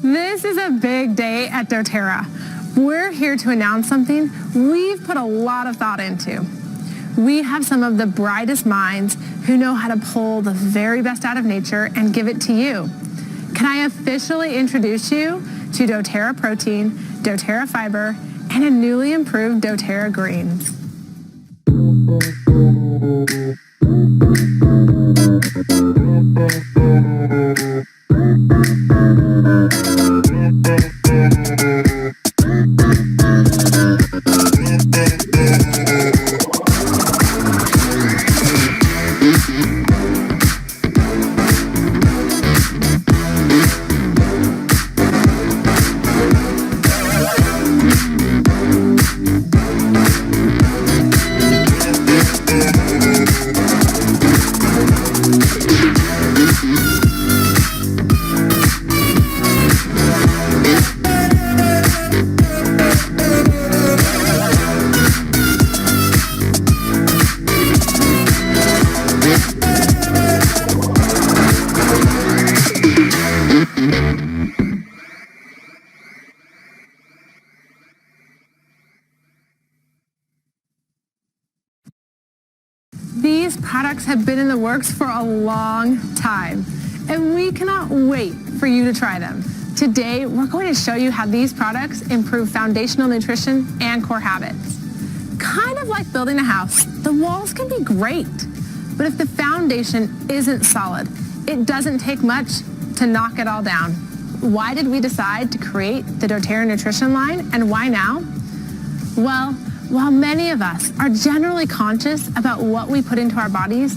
This is a big day at doTERRA. We're here to announce something we've put a lot of thought into. We have some of the brightest minds who know how to pull the very best out of nature and give it to you. Can I officially introduce you to doTERRA Protein, doTERRA Fiber, and a newly improved doTERRA Greens. These products have been in the works for a long time, and we cannot wait for you to try them. Today, we're going to show you how these products improve foundational nutrition and core habits. Kind of like building a house, the walls can be great, but if the foundation isn't solid, it doesn't take much to knock it all down. Why did we decide to create the doTERRA Nutrition line, and why now? Well, while many of us are generally conscious about what we put into our bodies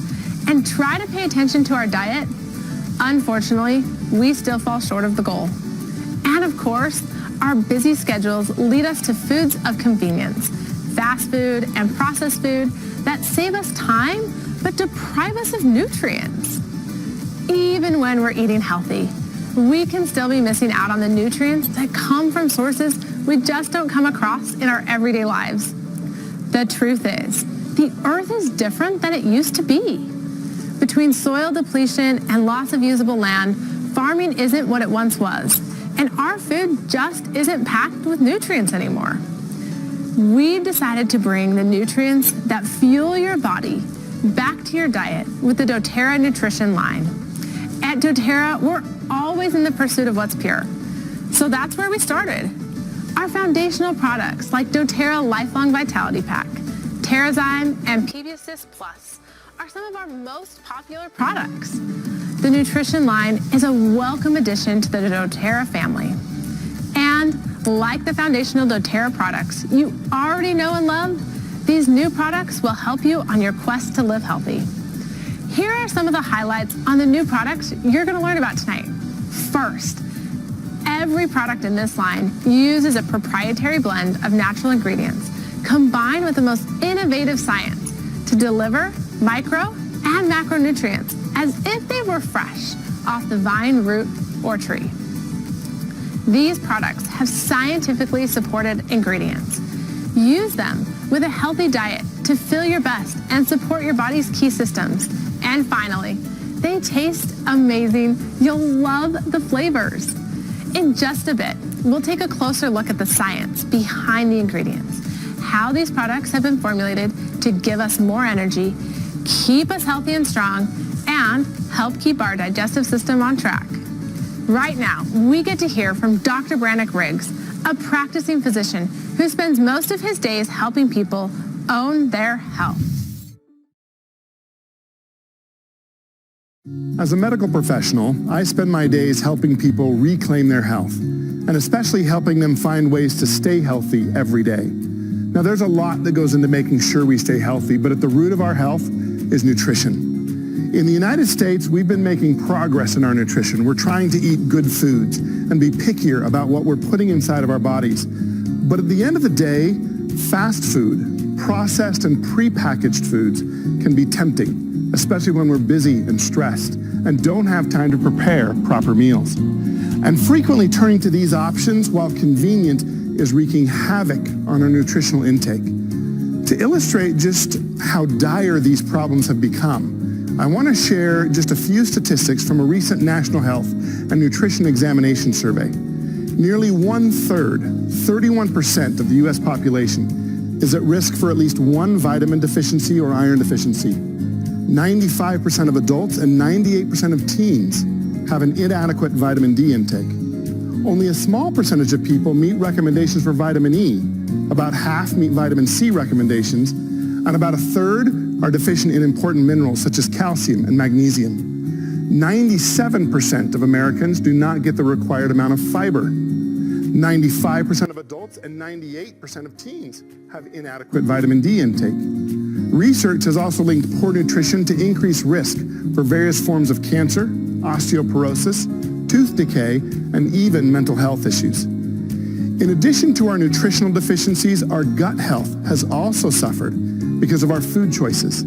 and try to pay attention to our diet, unfortunately, we still fall short of the goal. And of course, our busy schedules lead us to foods of convenience, fast food and processed food that save us time but deprive us of nutrients. Even when we're eating healthy, we can still be missing out on the nutrients that come from sources we just don't come across in our everyday lives. The truth is, the earth is different than it used to be. Between soil depletion and loss of usable land, farming isn't what it once was, and our food just isn't packed with nutrients anymore. We've decided to bring the nutrients that fuel your body back to your diet with the doTERRA Nutrition line. At doTERRA, we're always in the pursuit of what's pure. So that's where we started. Our foundational products like doTERRA Lifelong Vitality Pack, TerraZyme, and PBAssist Plus are some of our most popular products. The nutrition line is a welcome addition to the doTERRA family. And like the foundational doTERRA products you already know and love, these new products will help you on your quest to live healthy. Here are some of the highlights on the new products you're going to learn about tonight. First, every product in this line uses a proprietary blend of natural ingredients combined with the most innovative science to deliver micro and macronutrients as if they were fresh off the vine, root, or tree. These products have scientifically supported ingredients. Use them with a healthy diet to feel your best and support your body's key systems. And finally, they taste amazing. You'll love the flavors. In just a bit, we'll take a closer look at the science behind the ingredients, how these products have been formulated to give us more energy, keep us healthy and strong, and help keep our digestive system on track. Right now, we get to hear from Dr. Brannick Riggs, a practicing physician who spends most of his days helping people own their health. As a medical professional, I spend my days helping people reclaim their health, and especially helping them find ways to stay healthy every day. Now, there's a lot that goes into making sure we stay healthy, but at the root of our health is nutrition. In the United States, we've been making progress in our nutrition. We're trying to eat good foods and be pickier about what we're putting inside of our bodies. But at the end of the day, fast food, processed and prepackaged foods can be tempting, especially when we're busy and stressed and don't have time to prepare proper meals. And frequently turning to these options, while convenient, is wreaking havoc on our nutritional intake. To illustrate just how dire these problems have become, I want to share just a few statistics from a recent National Health and Nutrition Examination survey. Nearly 1/3, 31% of the U.S. population is at risk for at least one vitamin deficiency or iron deficiency. 95% of adults and 98% of teens have an inadequate vitamin D intake. Only a small percentage of people meet recommendations for vitamin E. About half meet vitamin C recommendations, and about a third are deficient in important minerals such as calcium and magnesium. 97% of Americans do not get the required amount of fiber. 95% of adults and 98% of teens have inadequate vitamin D intake. Research has also linked poor nutrition to increased risk for various forms of cancer, osteoporosis, tooth decay, and even mental health issues. In addition to our nutritional deficiencies, our gut health has also suffered because of our food choices.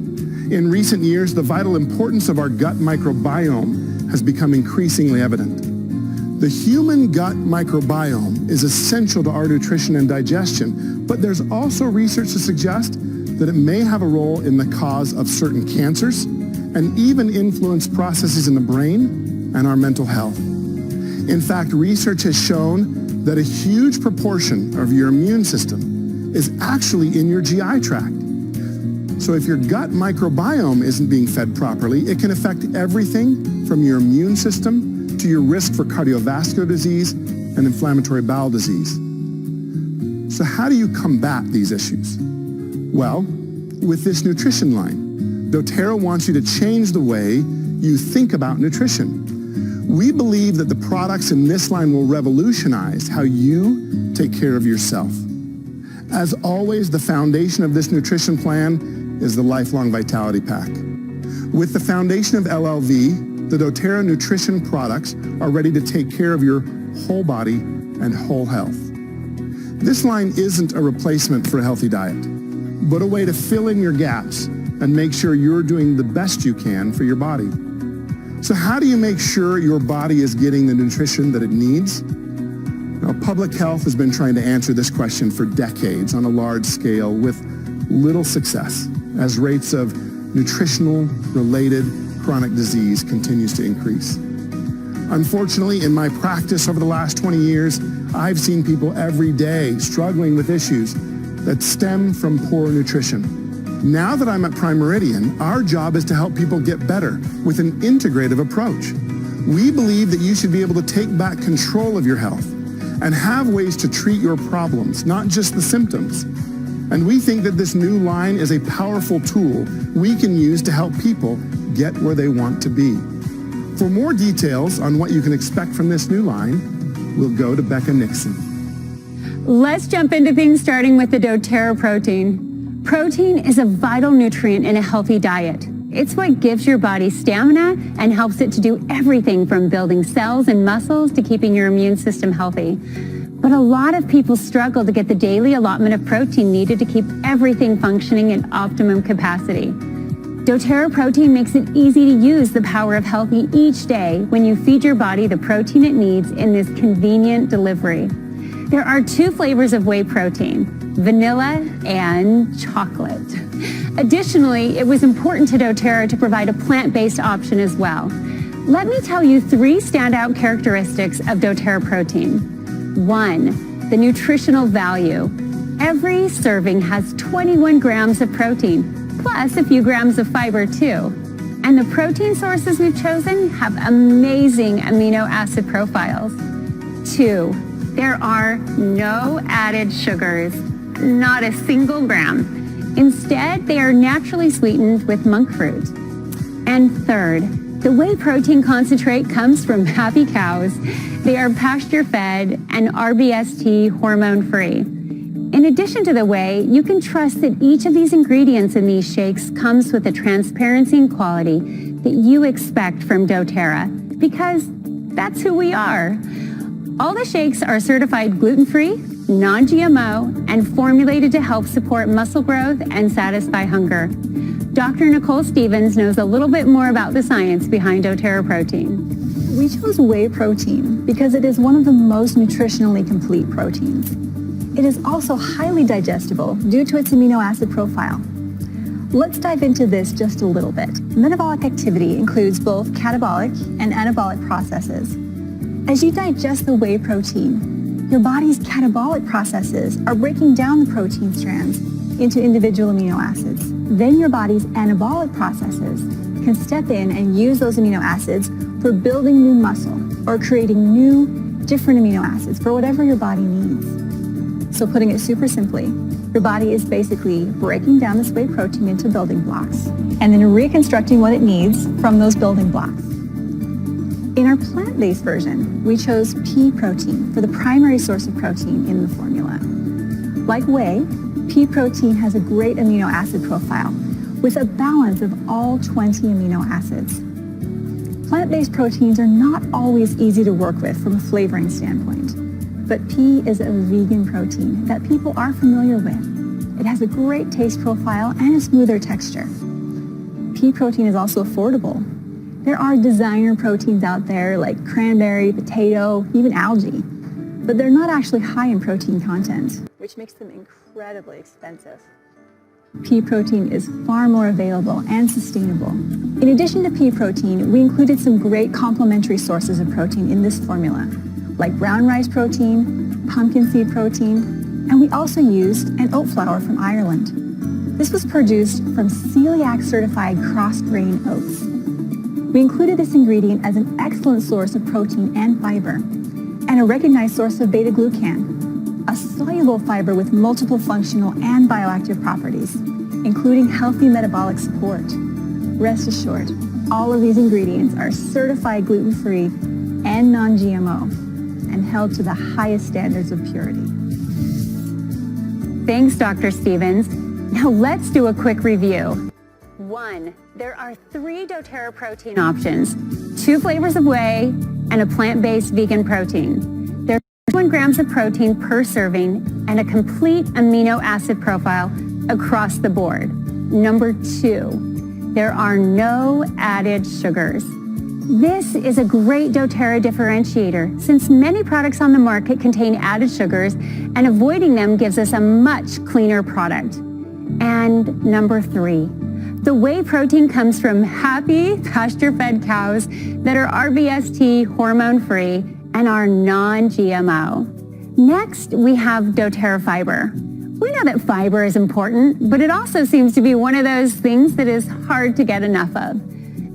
In recent years, the vital importance of our gut microbiome has become increasingly evident. The human gut microbiome is essential to our nutrition and digestion, but there's also research to suggest that it may have a role in the cause of certain cancers and even influence processes in the brain and our mental health. In fact, research has shown that a huge proportion of your immune system is actually in your GI tract. So if your gut microbiome isn't being fed properly, it can affect everything from your immune system to your risk for cardiovascular disease and inflammatory bowel disease. So how do you combat these issues? Well, with this nutrition line, doTERRA wants you to change the way you think about nutrition. We believe that the products in this line will revolutionize how you take care of yourself. As always, the foundation of this nutrition plan is the Lifelong Vitality Pack. With the foundation of LLV, the doTERRA nutrition products are ready to take care of your whole body and whole health. This line isn't a replacement for a healthy diet, but a way to fill in your gaps and make sure you're doing the best you can for your body. So how do you make sure your body is getting the nutrition that it needs? Now, public health has been trying to answer this question for decades on a large scale with little success, as rates of nutritional-related chronic disease continues to increase. Unfortunately, in my practice over the last 20 years, I've seen people every day struggling with issues that stem from poor nutrition. Now that I'm at Prime Meridian, our job is to help people get better with an integrative approach. We believe that you should be able to take back control of your health and have ways to treat your problems, not just the symptoms. And we think that this new line is a powerful tool we can use to help people get where they want to be. For more details on what you can expect from this new line, we'll go to Becca Nixon. Let's jump into things starting with the doTERRA protein. Protein is a vital nutrient in a healthy diet. It's what gives your body stamina and helps it to do everything from building cells and muscles to keeping your immune system healthy. But a lot of people struggle to get the daily allotment of protein needed to keep everything functioning at optimum capacity. doTERRA protein makes it easy to use the power of healthy each day when you feed your body the protein it needs in this convenient delivery. There are 2 flavors of whey protein, vanilla and chocolate. Additionally, it was important to doTERRA to provide a plant-based option as well. Let me tell you 3 standout characteristics of doTERRA protein. 1, the nutritional value. Every serving has 21 grams of protein, plus a few grams of fiber too. And the protein sources we've chosen have amazing amino acid profiles. 2, there are no added sugars, not a single gram. Instead, they are naturally sweetened with monk fruit. And 3rd, the whey protein concentrate comes from happy cows. They are pasture-fed and RBST hormone-free. In addition to the whey, you can trust that each of these ingredients in these shakes comes with the transparency and quality that you expect from doTERRA, because that's who we are. All the shakes are certified gluten-free, non-GMO, and formulated to help support muscle growth and satisfy hunger. Dr. Nicole Stevens knows a little bit more about the science behind doTERRA protein. We chose whey protein because it is one of the most nutritionally complete proteins. It is also highly digestible due to its amino acid profile. Let's dive into this just a little bit. Metabolic activity includes both catabolic and anabolic processes. As you digest the whey protein, your body's catabolic processes are breaking down the protein strands into individual amino acids. Then your body's anabolic processes can step in and use those amino acids for building new muscle or creating new, different amino acids for whatever your body needs. So putting it super simply, your body is basically breaking down this whey protein into building blocks and then reconstructing what it needs from those building blocks. In our plant-based version, we chose pea protein for the primary source of protein in the formula. Like whey, pea protein has a great amino acid profile with a balance of all 20 amino acids. Plant-based proteins are not always easy to work with from a flavoring standpoint, but pea is a vegan protein that people are familiar with. It has a great taste profile and a smoother texture. Pea protein is also affordable. There are designer proteins out there like cranberry, potato, even algae, but they're not actually high in protein content, which makes them incredibly expensive. Pea protein is far more available and sustainable. In addition to pea protein, we included some great complementary sources of protein in this formula, like brown rice protein, pumpkin seed protein, and we also used an oat flour from Ireland. This was produced from celiac-certified cross-grain oats. We included this ingredient as an excellent source of protein and fiber, and a recognized source of beta-glucan, a soluble fiber with multiple functional and bioactive properties, including healthy metabolic support. Rest assured, all of these ingredients are certified gluten-free and non-GMO and held to the highest standards of purity. Thanks, Dr. Stevens. Now let's do a quick review. 1. There are 3 doTERRA protein options, 2 flavors of whey, and a plant-based vegan protein. There's 1 grams of protein per serving and a complete amino acid profile across the board. Number 2, there are no added sugars. This is a great doTERRA differentiator since many products on the market contain added sugars and avoiding them gives us a much cleaner product. And number 3, the whey protein comes from happy pasture-fed cows that are RBST hormone-free and are non-GMO. Next, we have doTERRA fiber. We know that fiber is important, but it also seems to be one of those things that is hard to get enough of.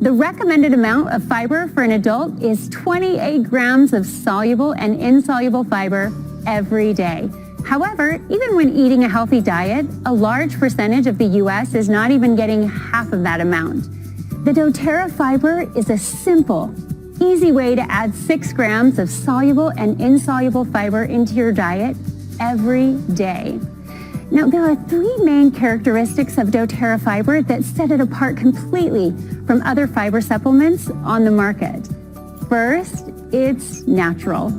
The recommended amount of fiber for an adult is 28 grams of soluble and insoluble fiber every day. However, even when eating a healthy diet, a large percentage of the U.S. is not even getting half of that amount. The doTERRA fiber is a simple, easy way to add 6 grams of soluble and insoluble fiber into your diet every day. Now, there are 3 main characteristics of doTERRA fiber that set it apart completely from other fiber supplements on the market. First, it's natural.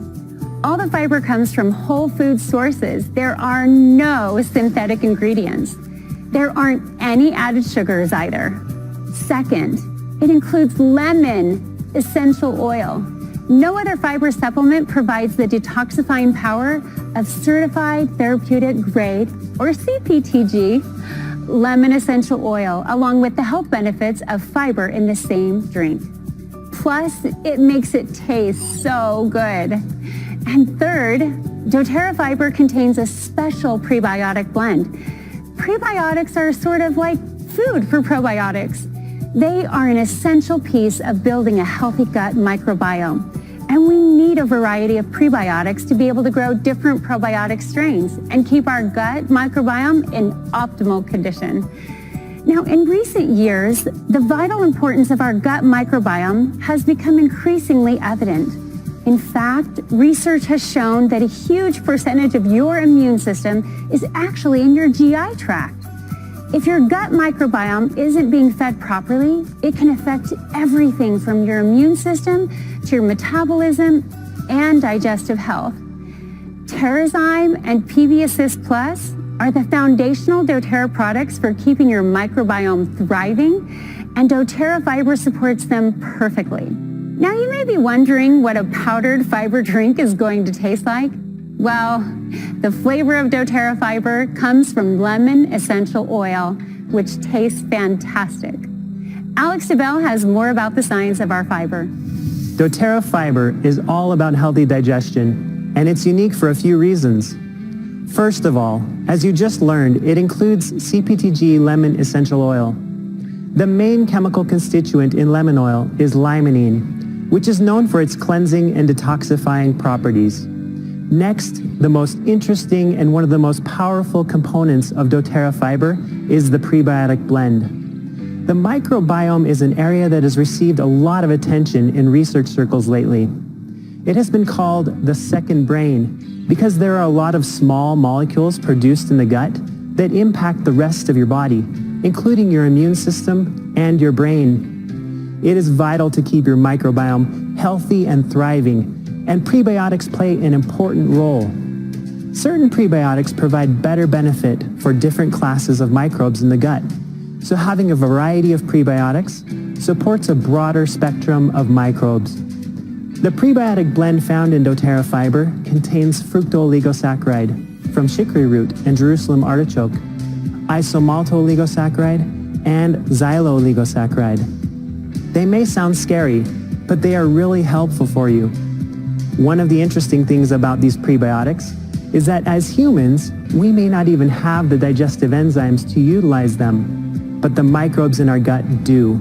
All the fiber comes from whole food sources. There are no synthetic ingredients. There aren't any added sugars either. Second, it includes lemon essential oil. No other fiber supplement provides the detoxifying power of certified therapeutic grade, or CPTG, lemon essential oil, along with the health benefits of fiber in the same drink. Plus, it makes it taste so good. And third, doTERRA fiber contains a special prebiotic blend. Prebiotics are sort of like food for probiotics. They are an essential piece of building a healthy gut microbiome. And we need a variety of prebiotics to be able to grow different probiotic strains and keep our gut microbiome in optimal condition. Now, in recent years, the vital importance of our gut microbiome has become increasingly evident. In fact, research has shown that a huge percentage of your immune system is actually in your GI tract. If your gut microbiome isn't being fed properly, it can affect everything from your immune system to your metabolism and digestive health. Terrazyme and PB Assist Plus are the foundational doTERRA products for keeping your microbiome thriving, and doTERRA fiber supports them perfectly. Now you may be wondering what a powdered fiber drink is going to taste like. Well, the flavor of doTERRA fiber comes from lemon essential oil, which tastes fantastic. Alex DeBell has more about the science of our fiber. doTERRA fiber is all about healthy digestion, and it's unique for a few reasons. First of all, as you just learned, it includes CPTG lemon essential oil. The main chemical constituent in lemon oil is limonene, which is known for its cleansing and detoxifying properties. Next, the most interesting and one of the most powerful components of doTERRA fiber is the prebiotic blend. The microbiome is an area that has received a lot of attention in research circles lately. It has been called the second brain because there are a lot of small molecules produced in the gut that impact the rest of your body, including your immune system and your brain. It is vital to keep your microbiome healthy and thriving, and prebiotics play an important role. Certain prebiotics provide better benefit for different classes of microbes in the gut, so having a variety of prebiotics supports a broader spectrum of microbes. The prebiotic blend found in doTERRA fiber contains fructooligosaccharide from chicory root and Jerusalem artichoke, isomaltooligosaccharide, and xylooligosaccharide. They may sound scary, but they are really helpful for you. One of the interesting things about these prebiotics is that as humans, we may not even have the digestive enzymes to utilize them, but the microbes in our gut do.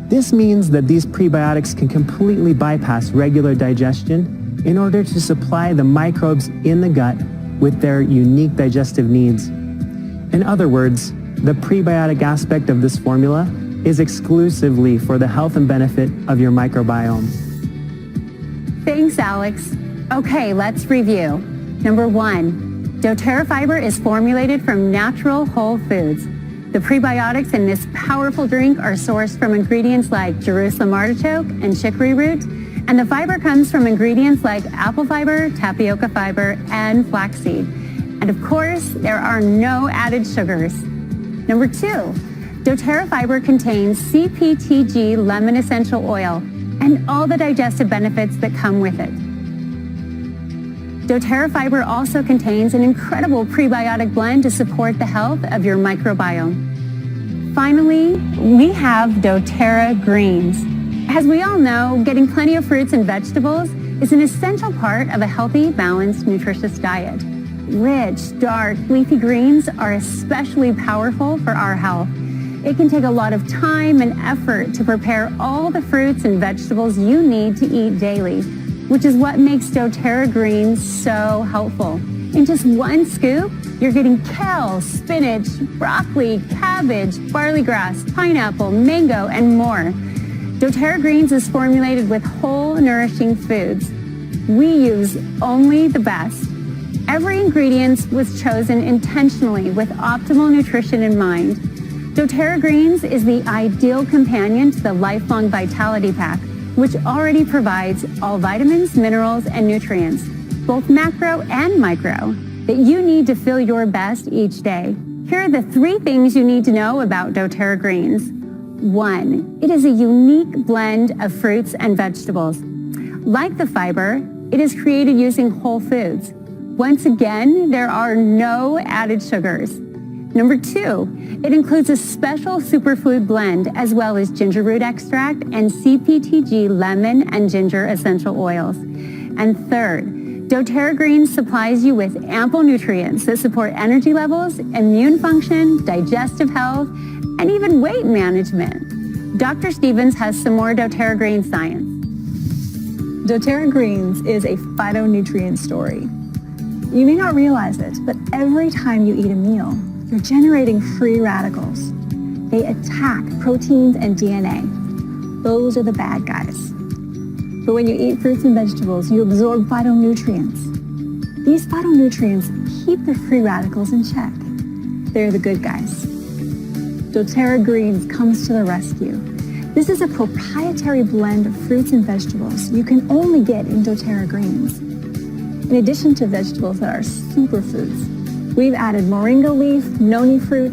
This means that these prebiotics can completely bypass regular digestion in order to supply the microbes in the gut with their unique digestive needs. In other words, the prebiotic aspect of this formula is exclusively for the health and benefit of your microbiome. Thanks, Alex. Okay, let's review. Number 1, doTERRA fiber is formulated from natural whole foods. The prebiotics in this powerful drink are sourced from ingredients like Jerusalem artichoke and chicory root, and the fiber comes from ingredients like apple fiber, tapioca fiber, and flaxseed. And of course, there are no added sugars. Number 2, doTERRA fiber contains CPTG lemon essential oil and all the digestive benefits that come with it. doTERRA fiber also contains an incredible prebiotic blend to support the health of your microbiome. Finally, we have doTERRA Greens. As we all know, getting plenty of fruits and vegetables is an essential part of a healthy, balanced, nutritious diet. Rich, dark, leafy greens are especially powerful for our health. It can take a lot of time and effort to prepare all the fruits and vegetables you need to eat daily, which is what makes doTERRA Greens so helpful. In just one scoop, you're getting kale, spinach, broccoli, cabbage, barley grass, pineapple, mango, and more. doTERRA Greens is formulated with whole, nourishing foods. We use only the best. Every ingredient was chosen intentionally with optimal nutrition in mind. doTERRA Greens is the ideal companion to the Lifelong Vitality Pack, which already provides all vitamins, minerals, and nutrients, both macro and micro, that you need to feel your best each day. Here are the 3 things you need to know about doTERRA Greens. 1, it is a unique blend of fruits and vegetables. Like the fiber, it is created using whole foods. Once again, there are no added sugars. Number 2, it includes a special superfood blend as well as ginger root extract and CPTG lemon and ginger essential oils. And third, doTERRA Greens supplies you with ample nutrients that support energy levels, immune function, digestive health, and even weight management. Dr. Stevens has some more doTERRA Greens science. doTERRA Greens is a phytonutrient story. You may not realize it, but every time you eat a meal, you're generating free radicals. They attack proteins and DNA. Those are the bad guys. But when you eat fruits and vegetables, you absorb phytonutrients. These phytonutrients keep the free radicals in check. They're the good guys. doTERRA Greens comes to the rescue. This is a proprietary blend of fruits and vegetables you can only get in doTERRA Greens. In addition to vegetables that are superfoods, we've added moringa leaf, noni fruit,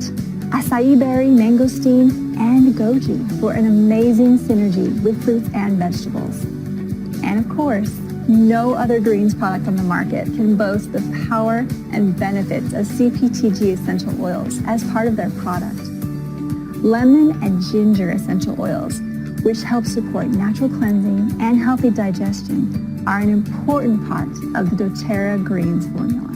acai berry, mangosteen, and goji for an amazing synergy with fruits and vegetables. And of course, no other greens product on the market can boast the power and benefits of CPTG essential oils as part of their product. Lemon and ginger essential oils which help support natural cleansing and healthy digestion, are an important part of the doTERRA Greens formula.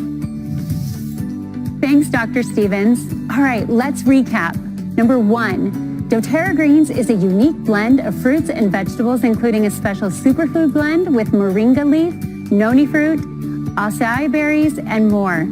Thanks, Dr. Stevens. All right, let's recap. Number 1, doTERRA Greens is a unique blend of fruits and vegetables, including a special superfood blend with moringa leaf, noni fruit, acai berries, and more.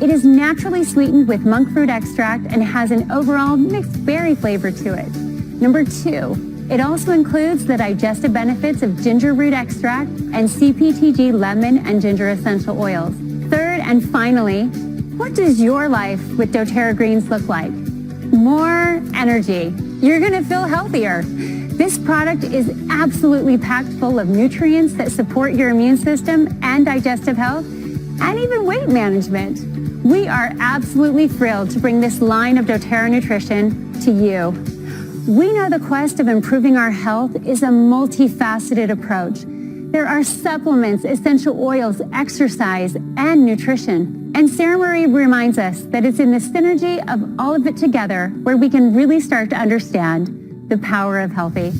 It is naturally sweetened with monk fruit extract and has an overall mixed berry flavor to it. Number 2, it also includes the digestive benefits of ginger root extract and CPTG lemon and ginger essential oils. Third and finally, what does your life with doTERRA Greens look like? More energy. You're going to feel healthier. This product is absolutely packed full of nutrients that support your immune system and digestive health, and even weight management. We are absolutely thrilled to bring this line of doTERRA nutrition to you. We know the quest of improving our health is a multifaceted approach. There are supplements, essential oils, exercise, and nutrition. And Sarah Marie reminds us that it's in the synergy of all of it together where we can really start to understand the power of healthy.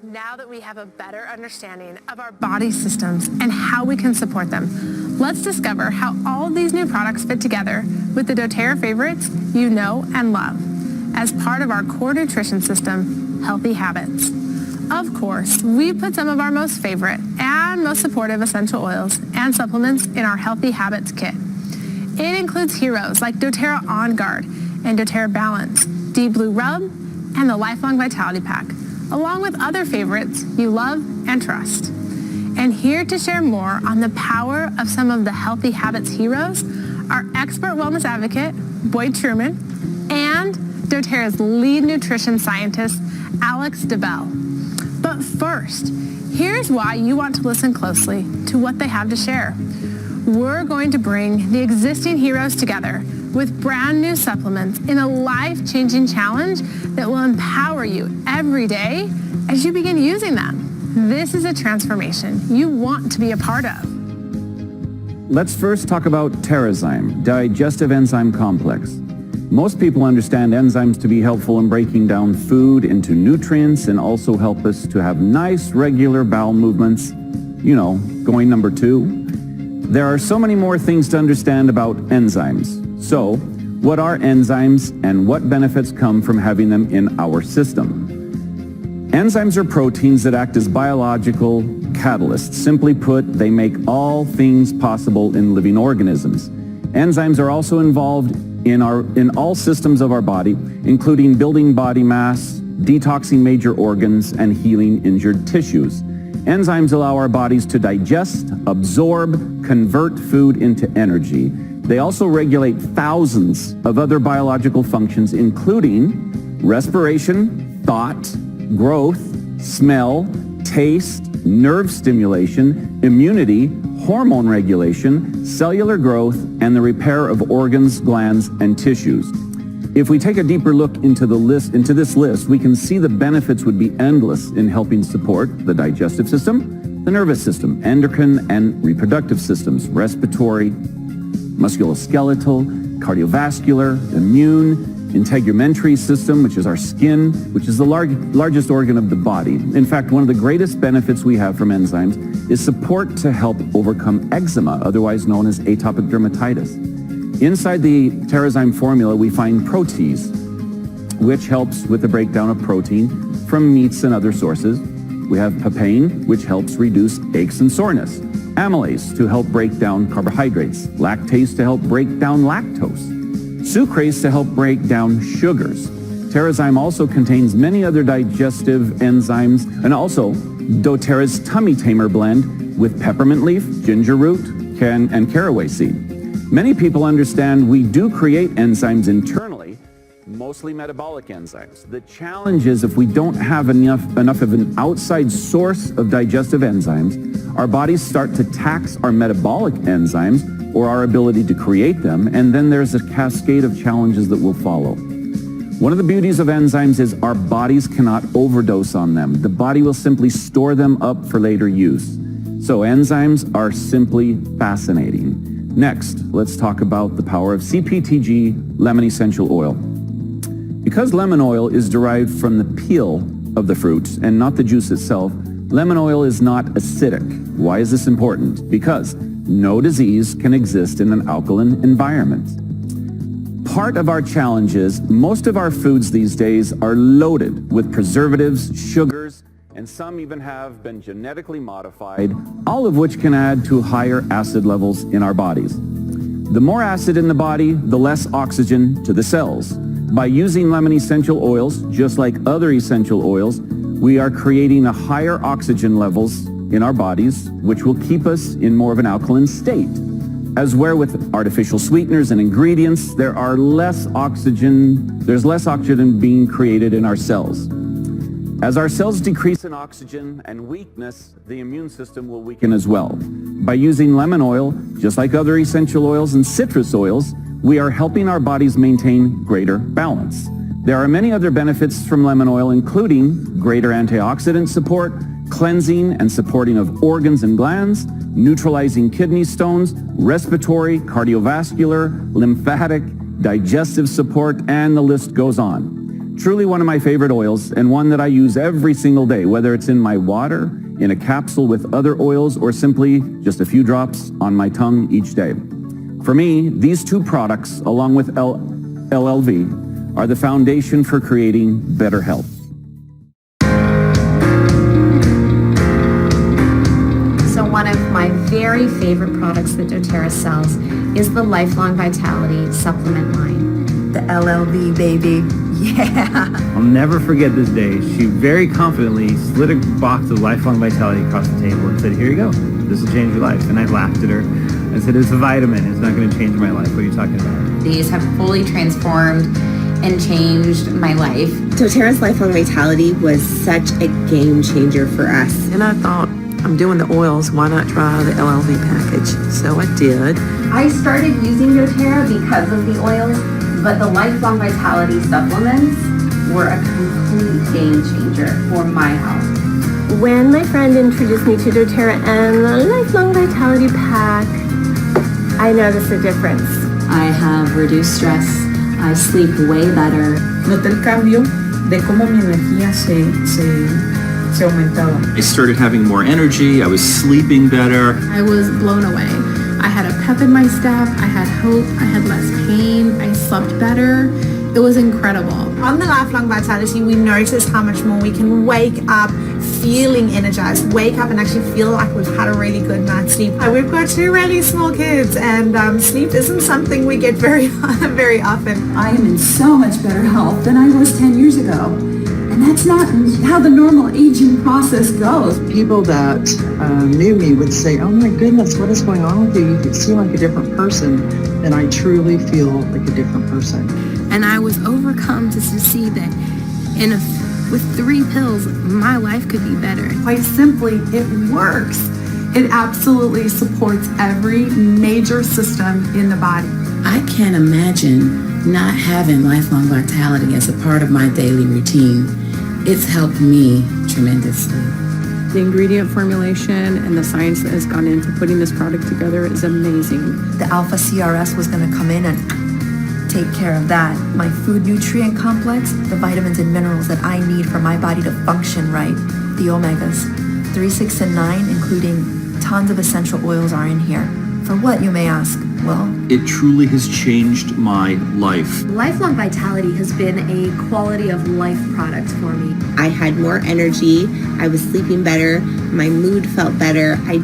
Now that we have a better understanding of our body systems and how we can support them, let's discover how all of these new products fit together with the doTERRA favorites you know and love as part of our core nutrition system, Healthy Habits. Of course, we put some of our most favorite and most supportive essential oils and supplements in our Healthy Habits kit. It includes heroes like doTERRA On Guard and doTERRA Balance, Deep Blue Rub, and the Lifelong Vitality Pack, along with other favorites you love and trust. And here to share more on the power of some of the Healthy Habits heroes, our expert wellness advocate, Boyd Truman, and doTERRA's lead nutrition scientist, Alex DeBell. But first, here's why you want to listen closely to what they have to share. We're going to bring the existing heroes together with brand new supplements in a life-changing challenge that will empower you every day as you begin using them. This is a transformation you want to be a part of. Let's first talk about Terrazyme, digestive enzyme complex. Most people understand enzymes to be helpful in breaking down food into nutrients and also help us to have nice, regular bowel movements. You know, going number 2. There are so many more things to understand about enzymes. So, what are enzymes and what benefits come from having them in our system? Enzymes are proteins that act as biological catalysts. Simply put, they make all things possible in living organisms. Enzymes are also involved in all systems of our body, including building body mass, detoxing major organs, and healing injured tissues. Enzymes allow our bodies to digest, absorb, convert food into energy. They also regulate thousands of other biological functions, including respiration, thought, growth, smell, taste, nerve stimulation, immunity, hormone regulation, cellular growth, and the repair of organs, glands, and tissues. If we take a deeper look into this list, we can see the benefits would be endless in helping support the digestive system, the nervous system, endocrine and reproductive systems, respiratory, musculoskeletal, cardiovascular, immune, integumentary system, which is our skin, which is the largest organ of the body. In fact, one of the greatest benefits we have from enzymes is support to help overcome eczema, otherwise known as atopic dermatitis. Inside the Terrazyme formula, we find protease, which helps with the breakdown of protein from meats and other sources. We have papain, which helps reduce aches and soreness. Amylase to help break down carbohydrates. Lactase to help break down lactose. Sucrase to help break down sugars. Terrazyme also contains many other digestive enzymes, and also doTERRA's Tummy Tamer blend with peppermint leaf, ginger root, and caraway seed. Many people understand we do create enzymes internally, mostly metabolic enzymes. The challenge is if we don't have enough of an outside source of digestive enzymes, our bodies start to tax our metabolic enzymes or our ability to create them, and then there's a cascade of challenges that will follow. One of the beauties of enzymes is our bodies cannot overdose on them. The body will simply store them up for later use. So enzymes are simply fascinating. Next, let's talk about the power of CPTG lemon essential oil. Because lemon oil is derived from the peel of the fruit and not the juice itself, lemon oil is not acidic. Why is this important? Because no disease can exist in an alkaline environment. Part of our challenge is most of our foods these days are loaded with preservatives, sugars, and some even have been genetically modified, all of which can add to higher acid levels in our bodies. The more acid in the body, the less oxygen to the cells. By using lemon essential oils, just like other essential oils, we are creating a higher oxygen levels in our bodies, which will keep us in more of an alkaline state. As where with artificial sweeteners and ingredients, there's less oxygen being created in our cells. As our cells decrease in oxygen and weakness, the immune system will weaken as well. By using lemon oil, just like other essential oils and citrus oils, we are helping our bodies maintain greater balance. There are many other benefits from lemon oil, including greater antioxidant support, cleansing and supporting of organs and glands, neutralizing kidney stones, respiratory, cardiovascular, lymphatic, digestive support, and the list goes on. Truly one of my favorite oils, and one that I use every single day, whether it's in my water, in a capsule with other oils, or simply just a few drops on my tongue each day. For me, these two products, along with LLV, are the foundation for creating better health. So one of my very favorite products that doTERRA sells is the Lifelong Vitality supplement line. The LLV, baby. Yeah. I'll never forget this day. She very confidently slid a box of Lifelong Vitality across the table and said, "Here you go. This will change your life." And I laughed at her. I said, "It's a vitamin. It's not going to change my life. What are you talking about?" These have fully transformed and changed my life. doTERRA's Lifelong Vitality was such a game changer for us. And I thought, I'm doing the oils, why not try the LLV package? So I did. I started using doTERRA because of the oils, but the Lifelong Vitality supplements were a complete game changer for my health. When my friend introduced me to doTERRA and the Lifelong Vitality Pack, I noticed a difference. I have reduced stress. I sleep way better. Noté el cambio de cómo mi energía se aumentaba. I started having more energy. I was sleeping better. I was blown away. I had a pep in my step. I had hope. I had less pain. I slept better. It was incredible. On the Lifelong Vitality, we notice how much more we can wake up feeling energized, wake up and actually feel like we've had a really good night's sleep. We've got two really small kids, and sleep isn't something we get very often. I am in so much better health than I was 10 years ago. And that's not how the normal aging process goes. People that knew me would say, "Oh my goodness, what is going on with you? You seem like a different person." And I truly feel like a different person. And I was overcome to see that with 3 pills, my life could be better. Quite simply, it works. It absolutely supports every major system in the body. I can't imagine not having Lifelong Vitality as a part of my daily routine. It's helped me tremendously. The ingredient formulation and the science that has gone into putting this product together is amazing. The Alpha CRS was going to come in and take care of that. My food nutrient complex, the vitamins and minerals that I need for my body to function right, the omegas, 3, 6, and 9, including tons of essential oils are in here. For what, you may ask? Well, it truly has changed my life. Lifelong Vitality has been a quality of life product for me. I had more energy. I was sleeping better. My mood felt better. I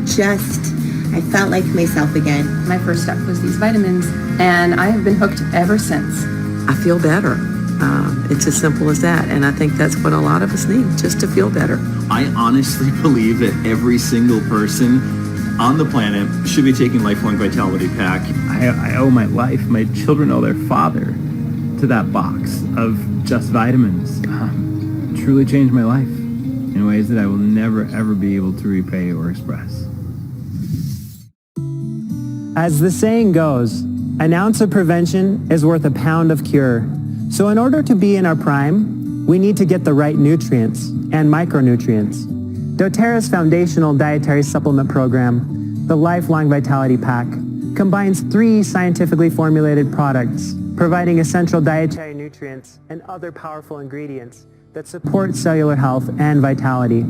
felt like myself again. My first step was these vitamins, and I have been hooked ever since. I feel better. It's as simple as that. And I think that's what a lot of us need, just to feel better. I honestly believe that every single person on the planet should be taking Lifelong Vitality Pack. I owe my life, my children owe their father to that box of just vitamins. Truly changed my life in ways that I will never ever be able to repay or express. As the saying goes, an ounce of prevention is worth a pound of cure. So in order to be in our prime, we need to get the right nutrients and micronutrients. doTERRA's foundational dietary supplement program, the Lifelong Vitality Pack, combines 3 scientifically formulated products providing essential dietary nutrients and other powerful ingredients that support cellular health and vitality.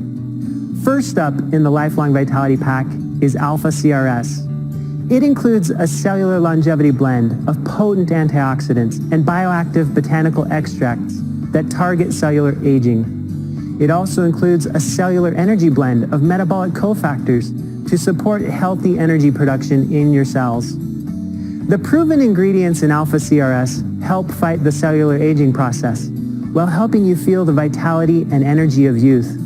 First up in the Lifelong Vitality Pack is Alpha CRS. It includes a cellular longevity blend of potent antioxidants and bioactive botanical extracts that target cellular aging. It also includes a cellular energy blend of metabolic cofactors to support healthy energy production in your cells. The proven ingredients in Alpha CRS help fight the cellular aging process while helping you feel the vitality and energy of youth.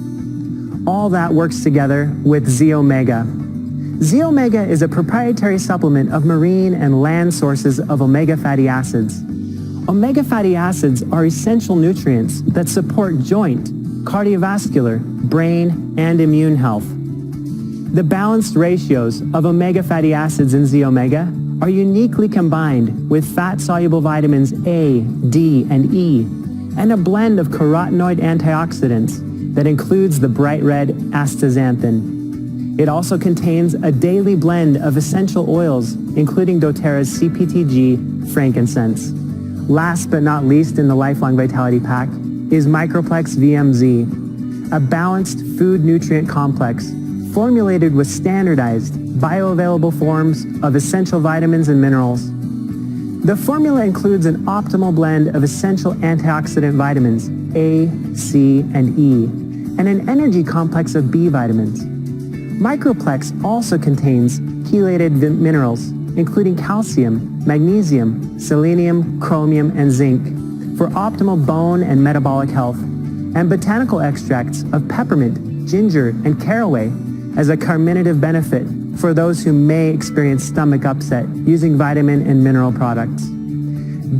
All that works together with Z-Omega. Z-Omega is a proprietary supplement of marine and land sources of omega fatty acids. Omega fatty acids are essential nutrients that support joint, cardiovascular, brain, and immune health. The balanced ratios of omega fatty acids in Z-Omega are uniquely combined with fat-soluble vitamins A, D, and E, and a blend of carotenoid antioxidants that includes the bright red astaxanthin. It also contains a daily blend of essential oils, including doTERRA's CPTG frankincense. Last but not least in the Lifelong Vitality Pack is Microplex VMZ, a balanced food nutrient complex formulated with standardized, bioavailable forms of essential vitamins and minerals. The formula includes an optimal blend of essential antioxidant vitamins A, C, and E, and an energy complex of B vitamins. Microplex also contains chelated minerals, including calcium, magnesium, selenium, chromium, and zinc, for optimal bone and metabolic health, and botanical extracts of peppermint, ginger, and caraway as a carminative benefit for those who may experience stomach upset using vitamin and mineral products.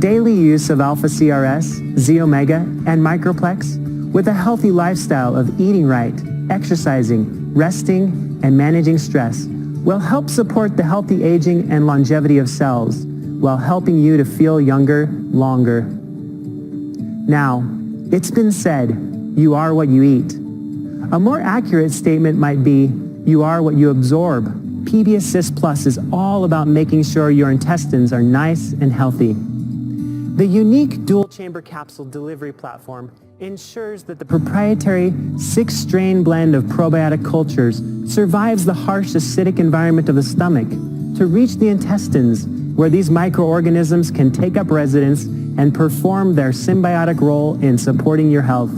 Daily use of Alpha CRS, Z-Omega, and Microplex with a healthy lifestyle of eating right, exercising, resting, and managing stress will help support the healthy aging and longevity of cells while helping you to feel younger longer. Now, it's been said, you are what you eat. A more accurate statement might be, you are what you absorb. PB Assist Plus is all about making sure your intestines are nice and healthy. The unique dual-chamber capsule delivery platform ensures that the proprietary 6-strain blend of probiotic cultures survives the harsh acidic environment of the stomach to reach the intestines, where these microorganisms can take up residence and perform their symbiotic role in supporting your health.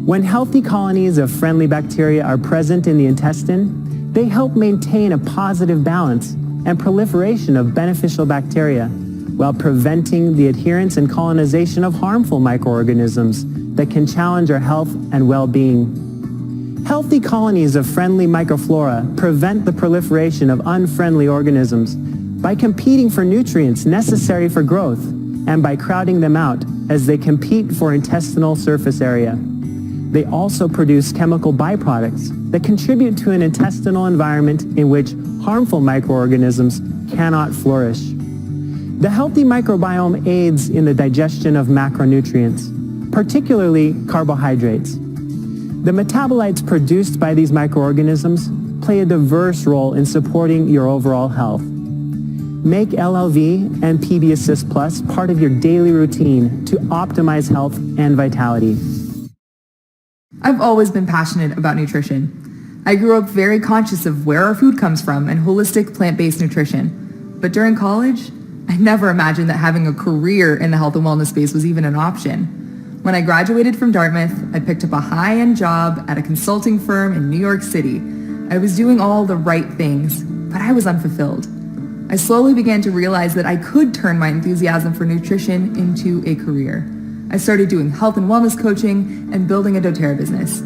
When healthy colonies of friendly bacteria are present in the intestine, they help maintain a positive balance and proliferation of beneficial bacteria while preventing the adherence and colonization of harmful microorganisms that can challenge our health and well-being. Healthy colonies of friendly microflora prevent the proliferation of unfriendly organisms by competing for nutrients necessary for growth and by crowding them out as they compete for intestinal surface area. They also produce chemical byproducts that contribute to an intestinal environment in which harmful microorganisms cannot flourish. The healthy microbiome aids in the digestion of macronutrients, particularly carbohydrates. The metabolites produced by these microorganisms play a diverse role in supporting your overall health. Make LLV and PB Assist Plus part of your daily routine to optimize health and vitality. I've always been passionate about nutrition. I grew up very conscious of where our food comes from and holistic plant-based nutrition. But during college, I never imagined that having a career in the health and wellness space was even an option. When I graduated from Dartmouth, I picked up a high-end job at a consulting firm in New York City. I was doing all the right things, but I was unfulfilled. I slowly began to realize that I could turn my enthusiasm for nutrition into a career. I started doing health and wellness coaching and building a doTERRA business.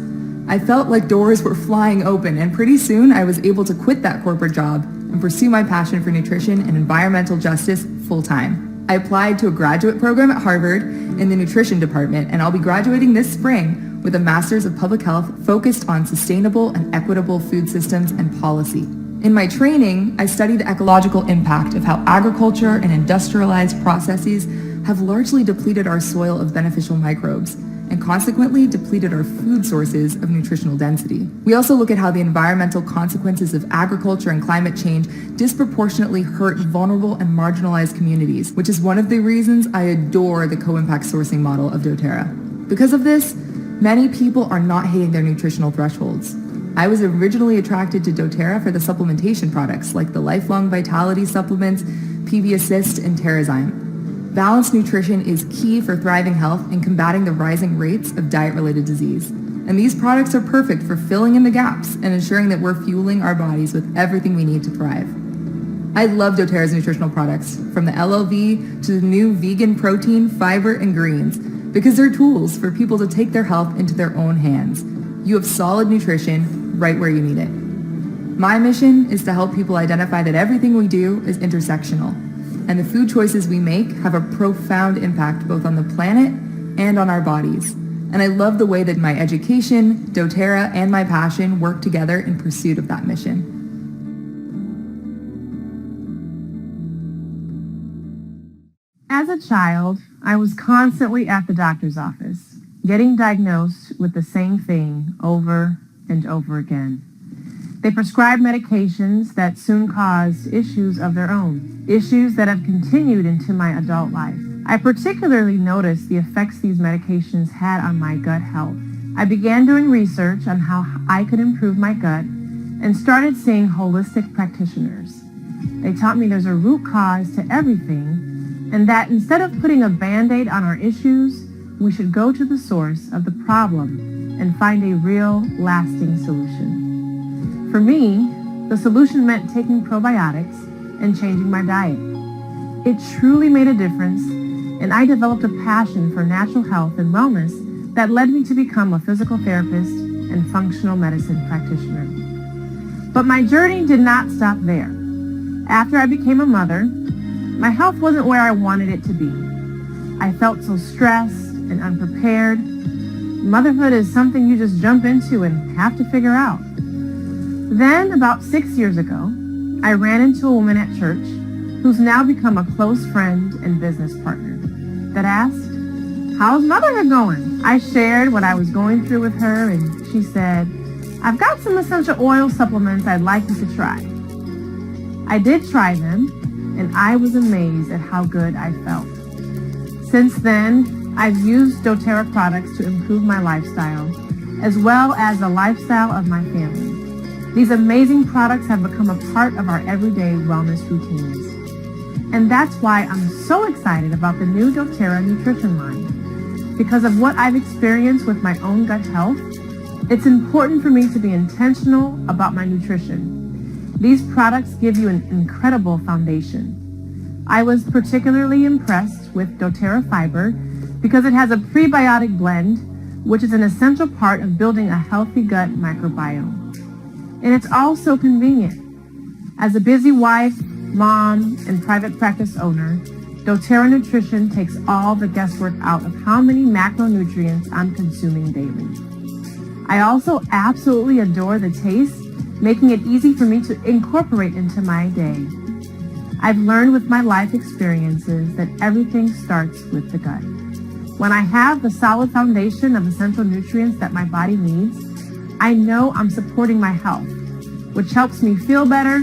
I felt like doors were flying open, and pretty soon I was able to quit that corporate job and pursue my passion for nutrition and environmental justice full-time. I applied to a graduate program at Harvard in the nutrition department, and I'll be graduating this spring with a Master's of Public Health focused on sustainable and equitable food systems and policy. In my training, I studied the ecological impact of how agriculture and industrialized processes have largely depleted our soil of beneficial microbes and consequently depleted our food sources of nutritional density. We also look at how the environmental consequences of agriculture and climate change disproportionately hurt vulnerable and marginalized communities, which is one of the reasons I adore the co-impact sourcing model of doTERRA. Because of this, many people are not hitting their nutritional thresholds. I was originally attracted to doTERRA for the supplementation products like the Lifelong Vitality supplements, PB Assist, and TerraZyme. Balanced nutrition is key for thriving health and combating the rising rates of diet-related disease. And these products are perfect for filling in the gaps and ensuring that we're fueling our bodies with everything we need to thrive. I love doTERRA's nutritional products, from the LLV to the new vegan protein, fiber, and greens, because they're tools for people to take their health into their own hands. You have solid nutrition right where you need it. My mission is to help people identify that everything we do is intersectional, and the food choices we make have a profound impact both on the planet and on our bodies. And I love the way that my education, doTERRA, and my passion work together in pursuit of that mission. As a child, I was constantly at the doctor's office, getting diagnosed with the same thing over and over again. They prescribed medications that soon caused issues of their own, issues that have continued into my adult life. I particularly noticed the effects these medications had on my gut health. I began doing research on how I could improve my gut and started seeing holistic practitioners. They taught me there's a root cause to everything, and that instead of putting a Band-Aid on our issues, we should go to the source of the problem and find a real, lasting solution. For me, the solution meant taking probiotics and changing my diet. It truly made a difference, and I developed a passion for natural health and wellness that led me to become a physical therapist and functional medicine practitioner. But my journey did not stop there. After I became a mother, my health wasn't where I wanted it to be. I felt so stressed and unprepared. Motherhood is something you just jump into and have to figure out. Then, about 6 years ago, I ran into a woman at church who's now become a close friend and business partner that asked, "How's motherhood going?" I shared what I was going through with her, and she said, "I've got some essential oil supplements I'd like you to try." I did try them, and I was amazed at how good I felt. Since then, I've used doTERRA products to improve my lifestyle, as well as the lifestyle of my family. These amazing products have become a part of our everyday wellness routines. And that's why I'm so excited about the new doTERRA nutrition line. Because of what I've experienced with my own gut health, it's important for me to be intentional about my nutrition. These products give you an incredible foundation. I was particularly impressed with doTERRA Fiber because it has a prebiotic blend, which is an essential part of building a healthy gut microbiome. And it's also convenient. As a busy wife, mom, and private practice owner, doTERRA Nutrition takes all the guesswork out of how many macronutrients I'm consuming daily. I also absolutely adore the taste, making it easy for me to incorporate into my day. I've learned with my life experiences that everything starts with the gut. When I have the solid foundation of essential nutrients that my body needs, I know I'm supporting my health, which helps me feel better,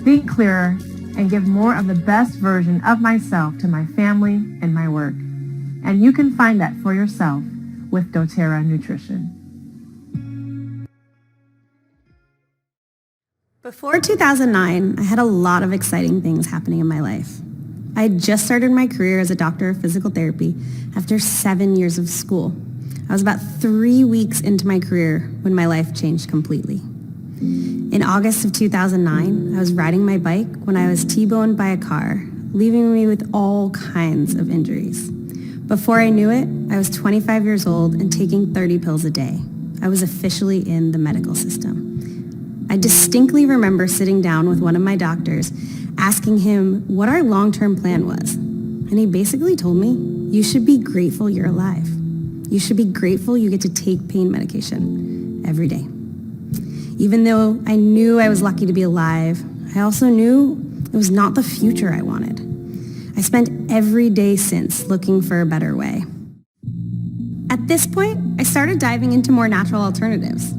think clearer, and give more of the best version of myself to my family and my work. And you can find that for yourself with doTERRA Nutrition. Before 2009, I had a lot of exciting things happening in my life. I had just started my career as a doctor of physical therapy after 7 years of school. I was about 3 weeks into my career when my life changed completely. In August of 2009, I was riding my bike when I was T-boned by a car, leaving me with all kinds of injuries. Before I knew it, I was 25 years old and taking 30 pills a day. I was officially in the medical system. I distinctly remember sitting down with one of my doctors, asking him what our long-term plan was. And he basically told me, "You should be grateful you're alive. You should be grateful you get to take pain medication every day." Even though I knew I was lucky to be alive, I also knew it was not the future I wanted. I spent every day since looking for a better way. At At this point, I started diving into more natural alternatives.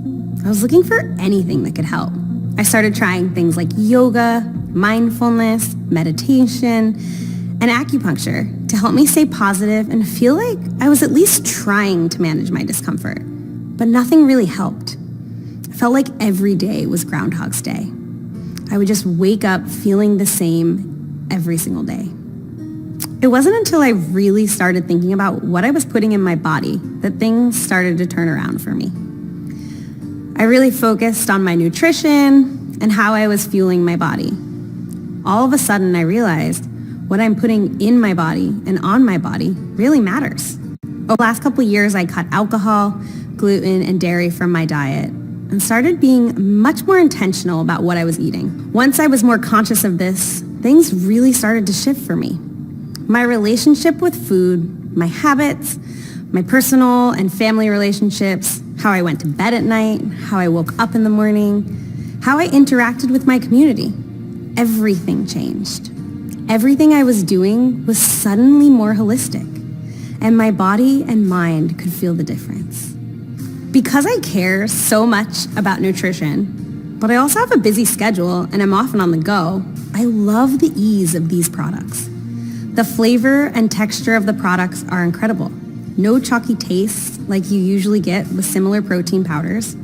I was looking for anything that could help. I started trying things like yoga, mindfulness, meditation, and acupuncture to help me stay positive and feel like I was at least trying to manage my discomfort. But nothing really helped. I felt like every day was Groundhog's Day. I would just wake up feeling the same every single day. It wasn't until I really started thinking about what I was putting in my body that things started to turn around for me. I really focused on my nutrition and how I was fueling my body. All of a sudden, I realized what I'm putting in my body and on my body really matters. Over the last couple of years, I cut alcohol, gluten, and dairy from my diet and started being much more intentional about what I was eating. Once I was more conscious of this, things really started to shift for me. My relationship with food, my habits, my personal and family relationships, how I went to bed at night, how I woke up in the morning, how I interacted with my community. Everything changed. Everything I was doing was suddenly more holistic, and my body and mind could feel the difference. Because I care so much about nutrition, but I also have a busy schedule and I'm often on the go, I love the ease of these products. The flavor and texture of the products are incredible. No chalky taste like you usually get with similar protein powders.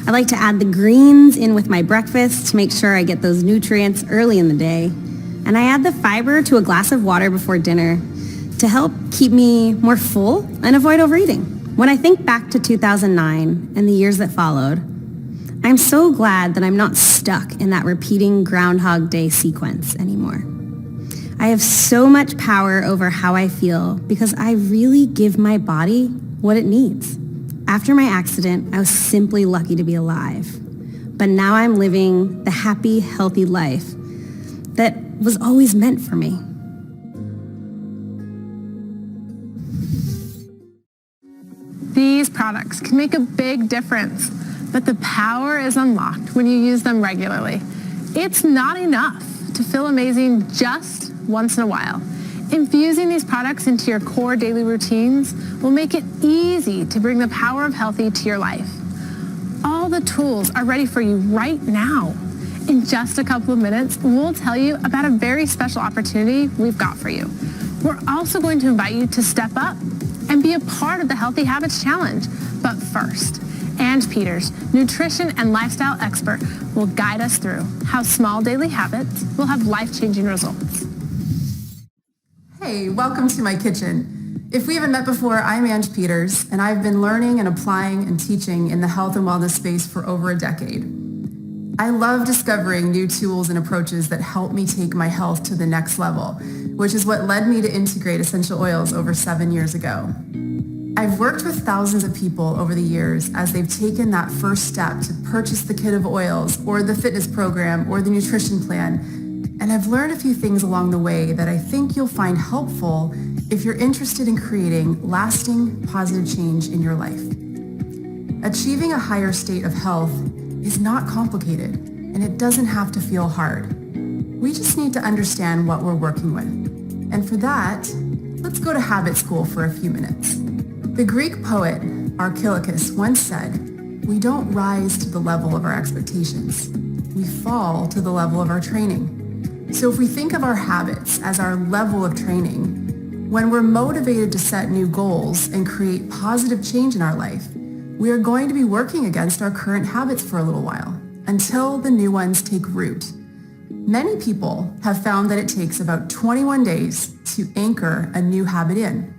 I like to add the greens in with my breakfast to make sure I get those nutrients early in the day. And I add the fiber to a glass of water before dinner to help keep me more full and avoid overeating. When I think back to 2009 and the years that followed, I'm so glad that I'm not stuck in that repeating Groundhog Day sequence anymore. I have so much power over how I feel because I really give my body what it needs. After my accident, I was simply lucky to be alive. But now I'm living the happy, healthy life that was always meant for me. These products can make a big difference, but the power is unlocked when you use them regularly. It's not enough to feel amazing just once in a while. Infusing these products into your core daily routines will make it easy to bring the power of healthy to your life. All the tools are ready for you right now. In just a couple of minutes, we'll tell you about a very special opportunity we've got for you. We're also going to invite you to step up and be a part of the Healthy Habits Challenge. But first, Ange Peters, nutrition and lifestyle expert, will guide us through how small daily habits will have life-changing results. Hey, welcome to my kitchen. If we haven't met before, I'm Ange Peters, and I've been learning and applying and teaching in the health and wellness space for over a decade. I love discovering new tools and approaches that help me take my health to the next level, which is what led me to integrate essential oils over 7 years ago. I've worked with thousands of people over the years as they've taken that first step to purchase the kit of oils or the fitness program or the nutrition plan, and I've learned a few things along the way that I think you'll find helpful if you're interested in creating lasting, positive change in your life. Achieving a higher state of health is not complicated, and it doesn't have to feel hard. We just need to understand what we're working with. And for that, let's go to habit school for a few minutes. The Greek poet Archilochus once said, "We don't rise to the level of our expectations. We fall to the level of our training." So if we think of our habits as our level of training, when we're motivated to set new goals and create positive change in our life, we are going to be working against our current habits for a little while until the new ones take root. Many people have found that it takes about 21 days to anchor a new habit in.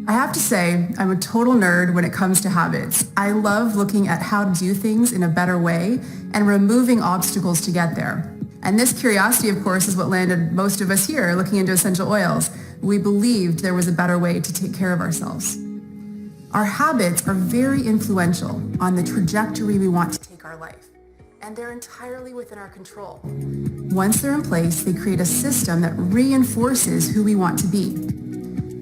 I have to say, I'm a total nerd when it comes to habits. I love looking at how to do things in a better way and removing obstacles to get there. And this curiosity, of course, is what landed most of us here looking into essential oils. We believed there was a better way to take care of ourselves. Our habits are very influential on the trajectory we want to take our life, and they're entirely within our control. Once they're in place, they create a system that reinforces who we want to be.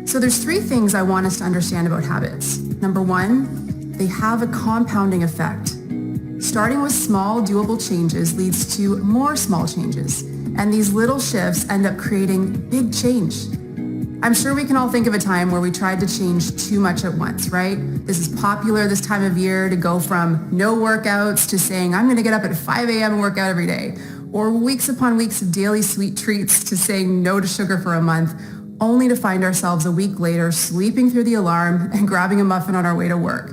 So there's 3 things I want us to understand about habits. Number 1, they have a compounding effect. Starting with small, doable changes leads to more small changes, and these little shifts end up creating big change. I'm sure we can all think of a time where we tried to change too much at once, right? This is popular this time of year to go from no workouts to saying, I'm going to get up at 5 a.m. and work out every day. Or weeks upon weeks of daily sweet treats to saying no to sugar for a month, only to find ourselves a week later sleeping through the alarm and grabbing a muffin on our way to work.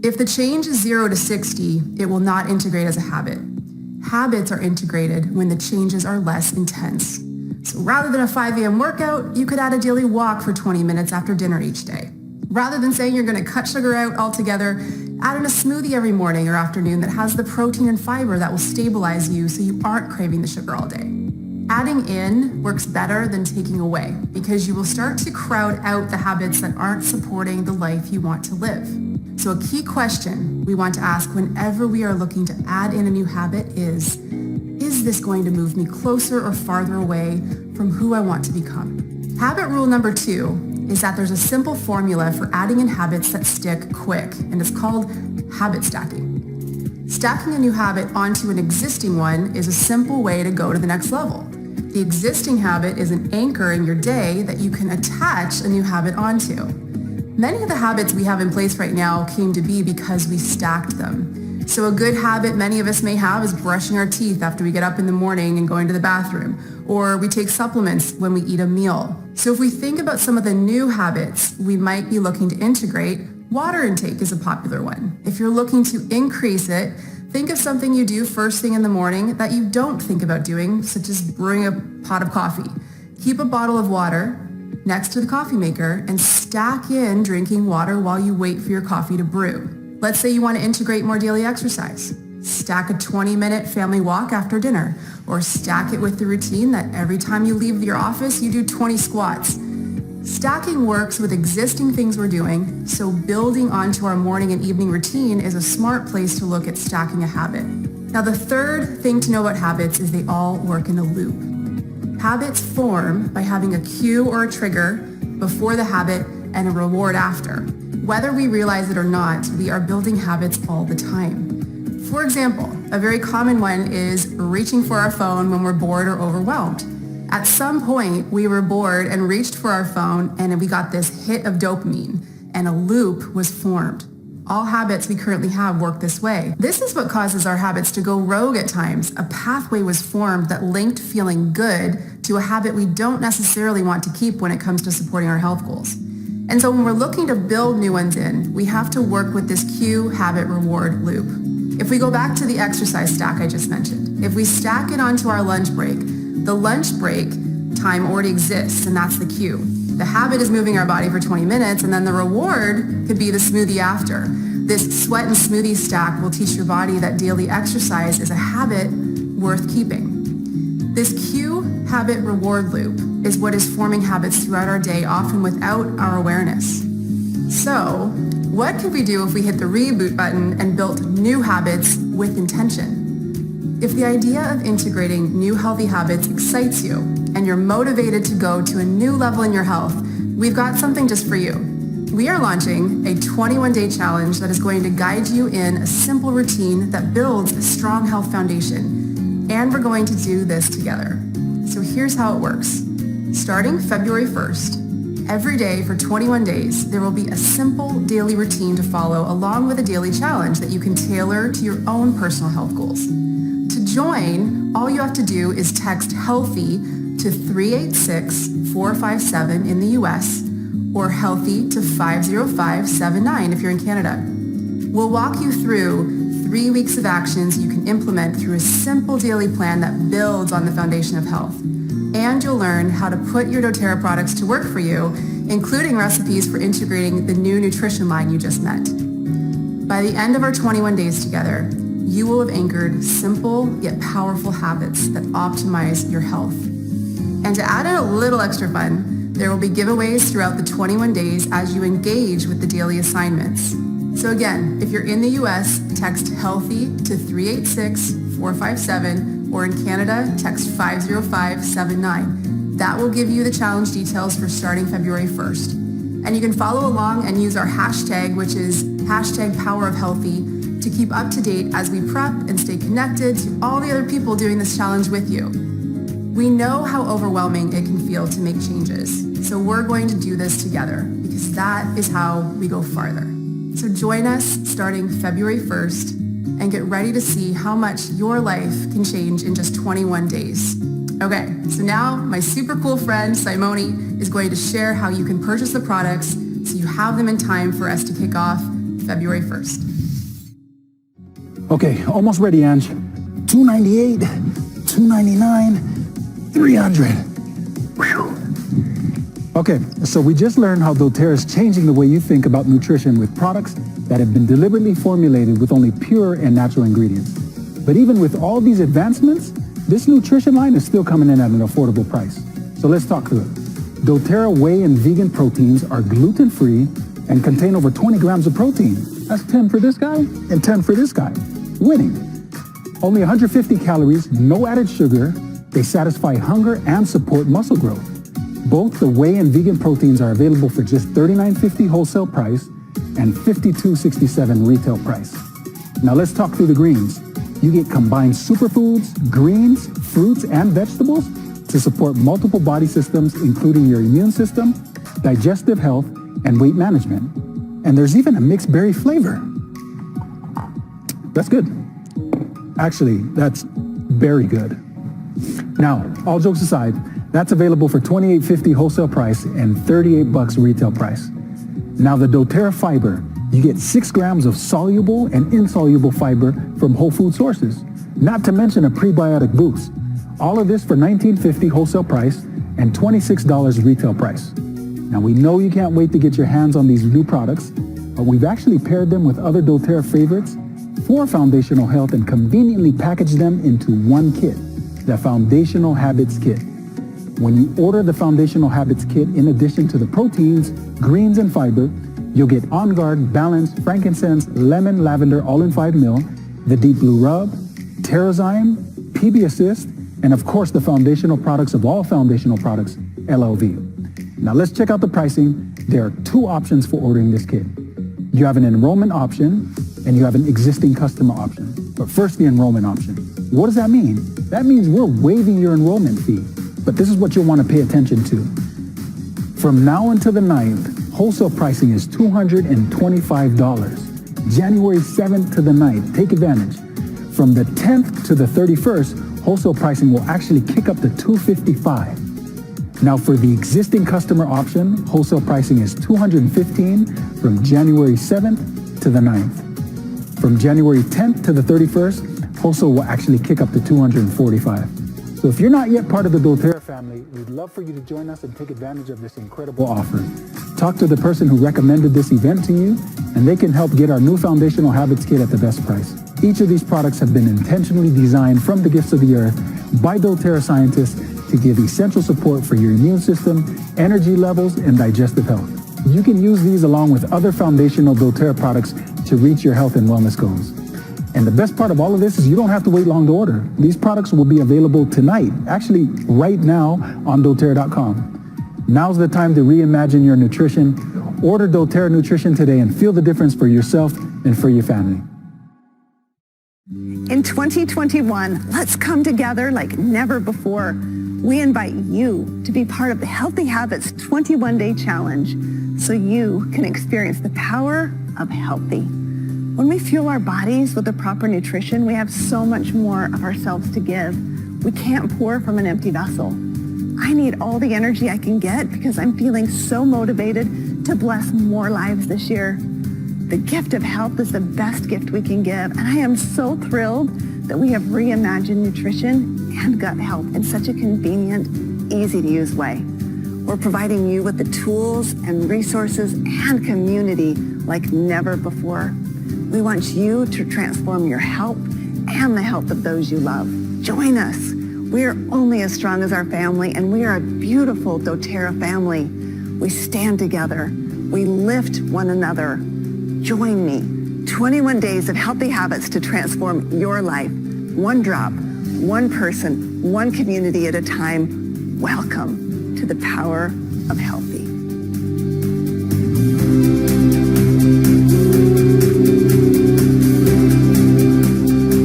If the change is 0 to 60, it will not integrate as a habit. Habits are integrated when the changes are less intense. So rather than a 5 a.m. workout, you could add a daily walk for 20 minutes after dinner each day. Rather than saying you're going to cut sugar out altogether, add in a smoothie every morning or afternoon that has the protein and fiber that will stabilize you so you aren't craving the sugar all day. Adding in works better than taking away because you will start to crowd out the habits that aren't supporting the life you want to live. So a key question we want to ask whenever we are looking to add in a new habit is this going to move me closer or farther away from who I want to become? Habit rule number 2 is that there's a simple formula for adding in habits that stick quick, and it's called habit stacking. Stacking a new habit onto an existing one is a simple way to go to the next level. The existing habit is an anchor in your day that you can attach a new habit onto. Many of the habits we have in place right now came to be because we stacked them. So a good habit many of us may have is brushing our teeth after we get up in the morning and going to the bathroom, or we take supplements when we eat a meal. So if we think about some of the new habits we might be looking to integrate, water intake is a popular one. If you're looking to increase it, think of something you do first thing in the morning that you don't think about doing, such as brewing a pot of coffee. Keep a bottle of water next to the coffee maker and stack in drinking water while you wait for your coffee to brew. Let's say you want to integrate more daily exercise. Stack a 20-minute family walk after dinner, or stack it with the routine that every time you leave your office, you do 20 squats. Stacking works with existing things we're doing, so building onto our morning and evening routine is a smart place to look at stacking a habit. Now, the third thing to know about habits is they all work in a loop. Habits form by having a cue or a trigger before the habit and a reward after. Whether we realize it or not, we are building habits all the time. For example, a very common one is reaching for our phone when we're bored or overwhelmed. At some point, we were bored and reached for our phone and we got this hit of dopamine and a loop was formed. All habits we currently have work this way. This is what causes our habits to go rogue at times. A pathway was formed that linked feeling good to a habit we don't necessarily want to keep when it comes to supporting our health goals. And so when we're looking to build new ones in, we have to work with this cue, habit, reward loop. If we go back to the exercise stack I just mentioned, if we stack it onto our lunch break, the lunch break time already exists, and that's the cue. The habit is moving our body for 20 minutes, and then the reward could be the smoothie after. This sweat and smoothie stack will teach your body that daily exercise is a habit worth keeping. This cue, habit, reward loop is what is forming habits throughout our day, often without our awareness. So, what could we do if we hit the reboot button and built new habits with intention? If the idea of integrating new healthy habits excites you and you're motivated to go to a new level in your health, we've got something just for you. We are launching a 21-day challenge that is going to guide you in a simple routine that builds a strong health foundation. And we're going to do this together. So here's how it works. Starting February 1st, every day for 21 days, there will be a simple daily routine to follow along with a daily challenge that you can tailor to your own personal health goals. To join, all you have to do is text HEALTHY to 386-457 in the US or HEALTHY to 50579 if you're in Canada. We'll walk you through 3 weeks of actions you can implement through a simple daily plan that builds on the foundation of health. And you'll learn how to put your doTERRA products to work for you, including recipes for integrating the new nutrition line you just met. By the end of our 21 days together, you will have anchored simple yet powerful habits that optimize your health. And to add in a little extra fun, there will be giveaways throughout the 21 days as you engage with the daily assignments. So again, if you're in the US, text HEALTHY to 386-457, or in Canada, text 50579. That will give you the challenge details for starting February 1st. And you can follow along and use our hashtag, which is #PowerOfHealthy, to keep up to date as we prep and stay connected to all the other people doing this challenge with you. We know how overwhelming it can feel to make changes, so we're going to do this together because that is how we go farther. So join us starting February 1st and get ready to see how much your life can change in just 21 days. Okay, so now my super cool friend Simone is going to share how you can purchase the products so you have them in time for us to kick off February 1st. Okay, almost ready, Ange. $2.98, $2.99, $300. Whew. Okay, so we just learned how doTERRA is changing the way you think about nutrition with products that have been deliberately formulated with only pure and natural ingredients. But even with all these advancements, this nutrition line is still coming in at an affordable price. So let's talk through it. doTERRA whey and vegan proteins are gluten-free and contain over 20 grams of protein. That's 10 for this guy and 10 for this guy. Winning. Only 150 calories, no added sugar. They satisfy hunger and support muscle growth. Both the whey and vegan proteins are available for just $39.50 wholesale price and $52.67 retail price. Now let's talk through the greens. You get combined superfoods, greens, fruits, and vegetables to support multiple body systems, including your immune system, digestive health, and weight management. And there's even a mixed berry flavor. That's good. Actually, that's very good. Now, all jokes aside, that's available for $28.50 wholesale price and $38 retail price. Now the doTERRA fiber, you get 6 grams of soluble and insoluble fiber from whole food sources, not to mention a prebiotic boost. All of this for $19.50 wholesale price and $26 retail price. Now we know you can't wait to get your hands on these new products, but we've actually paired them with other doTERRA favorites for foundational health and conveniently packaged them into one kit, the Foundational Habits Kit. When you order the Foundational Habits Kit, in addition to the proteins, greens, and fiber, you'll get On Guard, Balance, Frankincense, Lemon, Lavender, all in 5 mil, the Deep Blue Rub, TerraZyme, PB Assist, and of course the foundational products of all foundational products, LLV. Now let's check out the pricing. There are 2 options for ordering this kit. You have an enrollment option and you have an existing customer option. But first, the enrollment option. What does that mean? That means we're waiving your enrollment fee. But this is what you'll want to pay attention to. From now until the 9th, wholesale pricing is $225. January 7th to the 9th, take advantage. From the 10th to the 31st, wholesale pricing will actually kick up to $255. Now for the existing customer option, wholesale pricing is $215 from January 7th to the 9th. From January 10th to the 31st, wholesale will actually kick up to $245. So if you're not yet part of the doTERRA family, we'd love for you to join us and take advantage of this incredible offer. Talk to the person who recommended this event to you, and they can help get our new Foundational Habits Kit at the best price. Each of these products have been intentionally designed from the gifts of the earth by doTERRA scientists to give essential support for your immune system, energy levels, and digestive health. You can use these along with other foundational doTERRA products to reach your health and wellness goals. And the best part of all of this is you don't have to wait long to order. These products will be available tonight, actually right now on doTERRA.com. Now's the time to reimagine your nutrition. Order doTERRA Nutrition today and feel the difference for yourself and for your family. In 2021, let's come together like never before. We invite you to be part of the Healthy Habits 21-Day Challenge so you can experience the power of healthy. When we fuel our bodies with the proper nutrition, we have so much more of ourselves to give. We can't pour from an empty vessel. I need all the energy I can get because I'm feeling so motivated to bless more lives this year. The gift of health is the best gift we can give, and I am so thrilled that we have reimagined nutrition and gut health in such a convenient, easy-to-use way. We're providing you with the tools and resources and community like never before. We want you to transform your health and the health of those you love. Join us. We are only as strong as our family, and we are a beautiful doTERRA family. We stand together. We lift one another. Join me. 21 days of healthy habits to transform your life. One drop, one person, one community at a time. Welcome to the power of health.